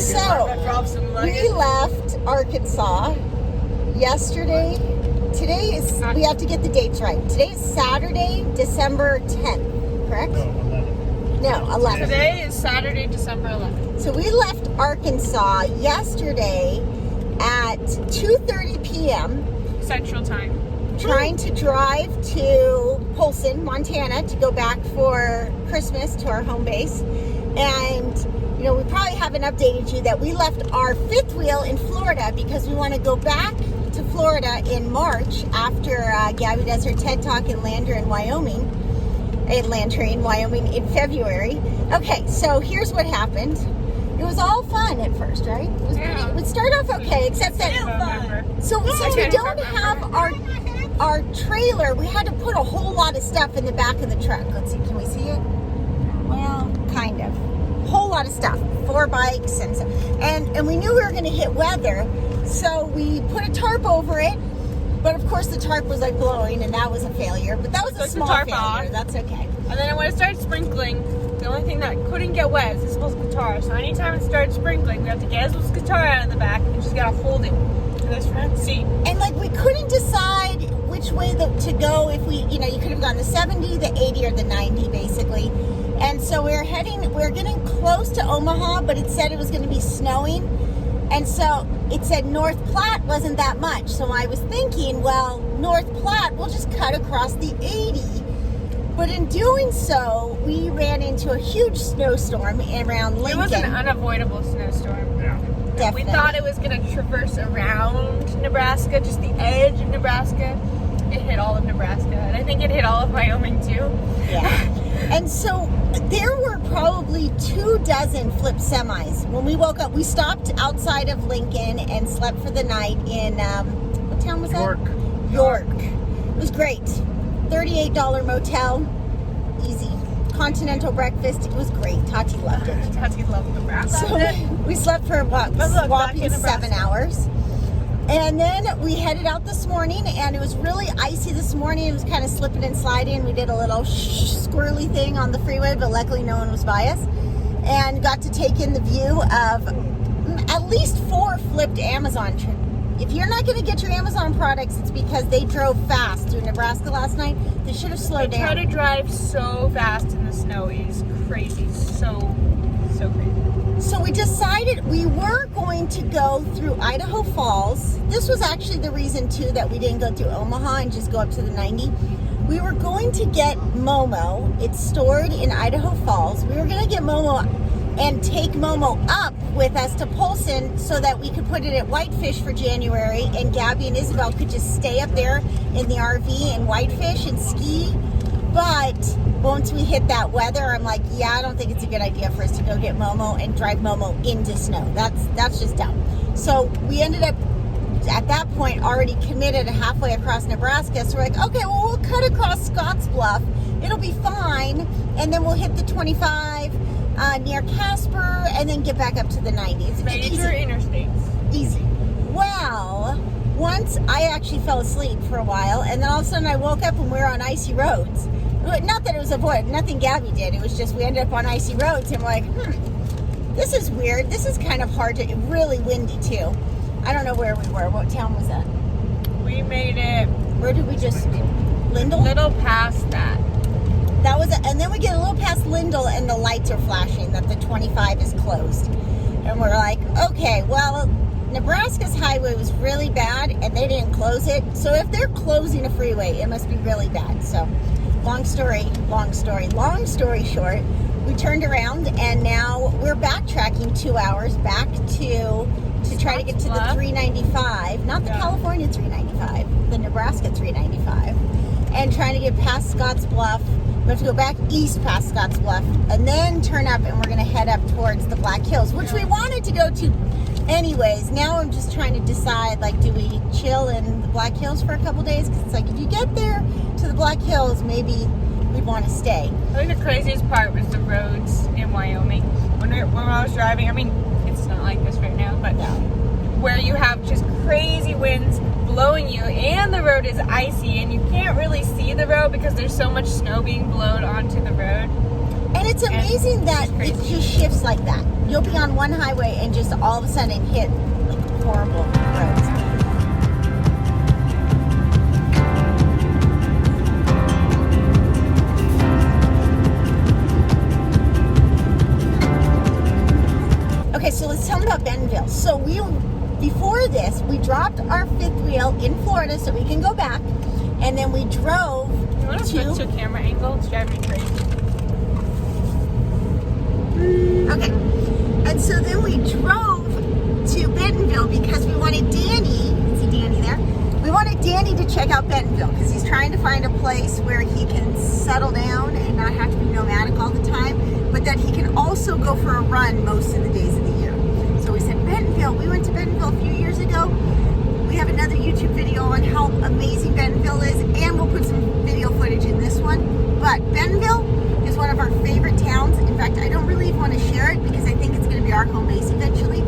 So, we left Arkansas yesterday. Today is, we have to get the dates right. Today is Saturday, December 10th, correct? No, 11th. Today is Saturday, December 11th. So we left Arkansas yesterday at 2:30 p.m. Central Time. Trying to drive to Polson, Montana to go back for Christmas to our home base. And, you know, we probably haven't updated you that we left our fifth wheel in Florida because we want to go back to Florida in March after Gabi does her TED Talk in Landry in Wyoming in February. Okay, so here's what happened. It was all fun at first, right? It was pretty, it would start off okay, except that so since we don't have our trailer, we had to put a whole lot of stuff in the back of the truck. Let's see, can we see it? Well, kind of. Whole lot of stuff, 4 bikes and so, and we knew we were going to hit weather, so we put a tarp over it. But of course, the tarp was like blowing, and that was a failure. But that was a small failure. Off. That's okay. And then when it started sprinkling, the only thing that couldn't get wet is Isabelle's guitar. So anytime it started sprinkling, we have to get Isabelle's guitar out of the back, and we just gotta hold it to this front seat. And like we couldn't decide which way to go. If we, you know, you could have gone the 70, the 80, or the 90, basically. And so we're getting close to Omaha, but it said it was going to be snowing. And so it said North Platte wasn't that much. So I was thinking, well, North Platte, we'll just cut across the 80. But in doing so, we ran into a huge snowstorm around Lincoln. It was an unavoidable snowstorm. Yeah. Definitely. We thought it was going to traverse around Nebraska, just the edge of Nebraska. It hit all of Nebraska. And I think it hit all of Wyoming, too. Yeah. And so there were probably 24 flipped semis. When we woke up, we stopped outside of Lincoln and slept for the night in, what town was that? York. It was great. $38 motel. Easy. Continental breakfast. It was great. Tati loved it. Tati loved Nebraska. So we slept for about whopping 7 hours. And then we headed out this morning, and it was really icy this morning. It was kind of slipping and sliding. We did a little squirrely thing on the freeway, but luckily no one was by us. And got to take in the view of at least 4 flipped Amazon trips. If you're not going to get your Amazon products, it's because they drove fast through Nebraska last night. They should have slowed down. They try to drive so fast in the snow. It is crazy. So crazy. So we decided we were going to go through Idaho Falls. This was actually the reason, too, that we didn't go through Omaha and just go up to the 90. We were going to get Momo. It's stored in Idaho Falls. We were going to get Momo and take Momo up with us to Polson so that we could put it at Whitefish for January, and Gabi and Isabelle could just stay up there in the RV in Whitefish and ski. But once we hit that weather, I'm like, yeah, I don't think it's a good idea for us to go get Momo and drive Momo into snow. That's just dumb. So we ended up, at that point, already committed halfway across Nebraska. So we're like, okay, well, we'll cut across Scottsbluff. It'll be fine. And then we'll hit the 25 near Casper and then get back up to the 90s. Major interstates. Easy. Well, once I actually fell asleep for a while, and then all of a sudden I woke up and we were on icy roads. Not that it was nothing Gabi did. It was just we ended up on icy roads, and we're like, this is weird. This is kind of hard to, really windy too. I don't know where we were. What town was that? We made it. Where did we just? Lindell? Little past that. That was it. And then we get a little past Lindell, and the lights are flashing that the 25 is closed. And we're like, okay, well, Nebraska's highway was really bad, and they didn't close it. So if they're closing a freeway, it must be really bad. So long story short, we turned around, and now we're backtracking 2 hours back to try to get to the 395, not the California 395, the Nebraska 395, and trying to get past Scottsbluff. We have to go back east past Scottsbluff and then turn up, and we're going to head up towards the Black Hills, which we wanted to go to anyways. Now I'm just trying to decide, like, do we chill in the Black Hills for a couple days? Because it's like, if you get there to the Black Hills, maybe we'd want to stay. I think the craziest part was the roads in Wyoming. When I was driving, I mean, it's not like this right now, but where you have just crazy winds blowing you, and the road is icy, and you can't really see the road because there's so much snow being blown onto the road. And it's amazing that it just shifts like that. you'll be on one highway and just all of a sudden hit like horrible roads. Okay, so let's tell them about Bentonville. So before this, we dropped our fifth wheel in Florida so we can go back, and then we drove You want to switch to camera angle? It's driving me crazy. Okay, and so then we drove to Bentonville because we wanted Danny, see Danny there? We wanted Danny to check out Bentonville because he's trying to find a place where he can settle down and not have to be nomadic all the time, but that he can also go for a run most of the days of the year. So we said Bentonville. We went to Bentonville a few years ago. We have another YouTube video on how amazing Bentonville is, and we'll put some video footage in this one. But Bentonville is one of our favorite towns. In fact, I don't really want to share it because I think it's going to be our home base eventually,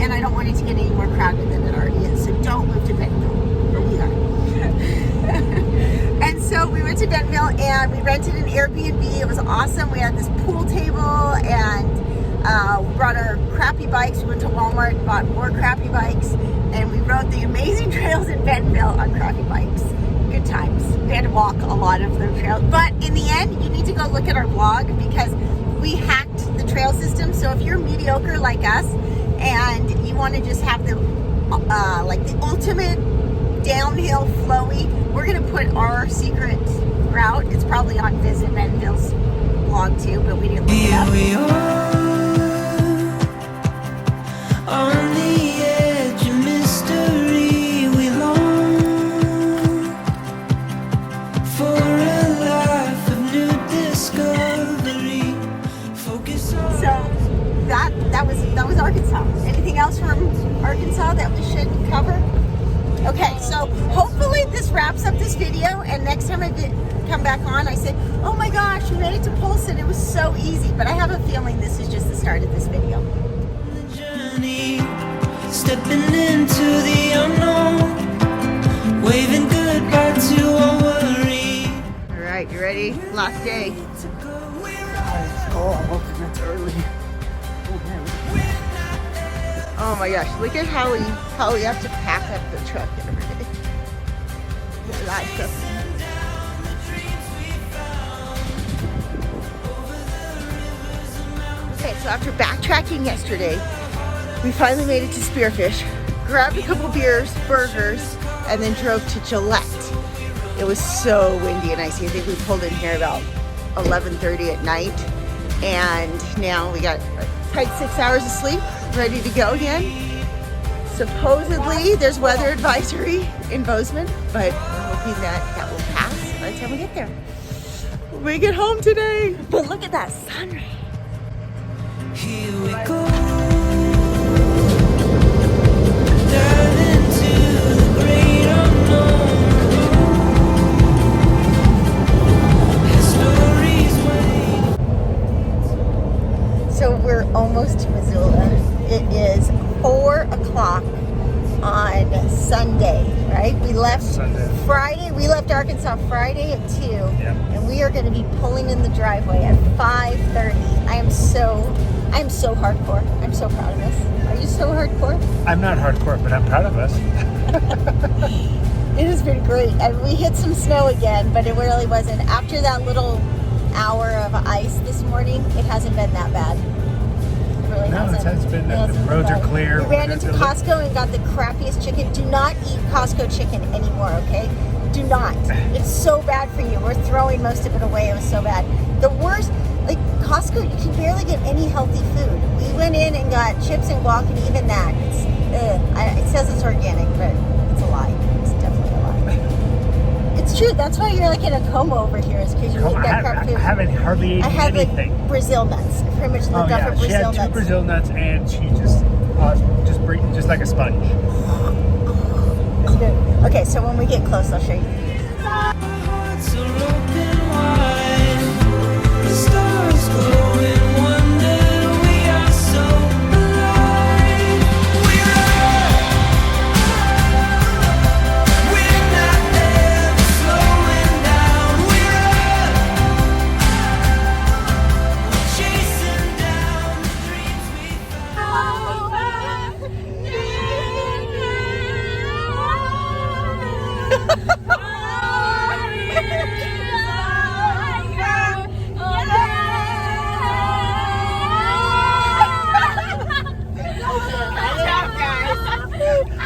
and I don't want it to get any more crowded than it already is. So don't move to Bentonville. But we are. And so we went to Bentonville and we rented an Airbnb. It was awesome. We had this pool table and we brought our crappy bikes. We went to Walmart, bought more crappy bikes, and we rode the amazing trails in Bentonville on crappy bikes. Good times. We had to walk a lot of the trails, but in the end, you need to go look at our vlog because we hacked the trail system. So if you're mediocre like us and you want to just have the like the ultimate downhill flowy, we're gonna put our secret route. It's probably on Visit Bentonville's vlog too, but we didn't look it up. We are on the edge of mystery. We long for a life of new discovery. Focus on. So that was Arkansas. Anything else from Arkansas that we should cover? Okay, so hopefully this wraps up this video, and next time I come back on, I say, oh my gosh, we made it to Polson. It was so easy, but I have a feeling this is just the start of this video. the journey, stepping into the unknown, waving goodbye to our worry. All right, you ready? Last day. Oh, I'm hoping it's early. Oh my gosh, look at how we have to pack up the truck every day. There's a lot of stuff. Okay, so after backtracking yesterday, we finally made it to Spearfish, grabbed a couple beers, burgers, and then drove to Gillette. It was so windy and icy. I think we pulled in here about 11:30 at night, and now we got a tight 6 hours of sleep, ready to go again. Supposedly there's weather advisory in Bozeman, but we're hoping that will pass by the time we get there. We'll make it home today. But look at that sunrise. Here we go. Dive into the great unknown. Stories wait. So we're almost to Missoula. It is 4 o'clock on Sunday, right? We left Sunday. Friday. We left Arkansas Friday at 2, Yep. and we are going to be pulling in the driveway at 5:30. I am so hardcore. I'm so proud of us. Are you so hardcore? I'm not hardcore, but I'm proud of us. It has been great. We hit some snow again, but it really wasn't. After that little hour of ice this morning, it hasn't been that bad. It really No, hasn't. it's been, It the hasn't been roads are bad. clear. We ran into Costco and got the crappiest chicken. Do not eat Costco chicken anymore, okay? Do not. It's so bad for you. We're throwing most of it away. It was so bad. The worst, like Costco, you can barely get any healthy food. We went in and got chips and guac, and even that, it says it's organic, but it's a lie. It's definitely a lie. It's true. That's why you're like in a coma over here, is because you eat that crap food. I haven't hardly eaten I had anything. like Brazil nuts. I pretty much Oh lived off yeah, of she Brazil had two nuts. Brazil nuts, and she just like a sponge. It's good. Okay, so when we get close, I'll show you. Hearts are open wide. The stars glow in wonder. We are so alive. We're not ever slowing down. We're chasing down the dreams we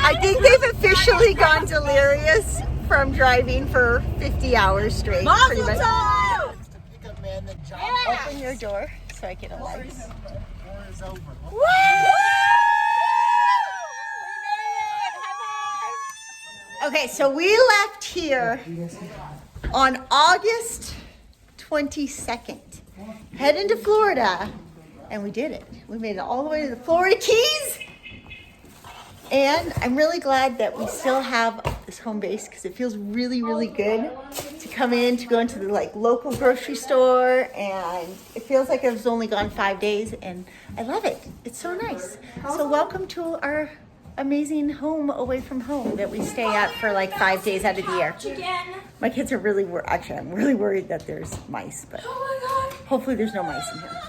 I think they've officially gone delirious from driving for 50 hours straight. Pretty much. Open your door so I get a light. Woo! Okay, so we left here on August 22nd, heading to Florida, and we did it. We made it all the way to the Florida Keys. And I'm really glad that we still have this home base because it feels really, really good to come in, to go into the like local grocery store, and it feels like I've only gone 5 days, and I love it. It's so nice. So welcome to our amazing home away from home that we stay at for like 5 days out of the year. My kids are really actually I'm really worried that there's mice, but hopefully there's no mice in here.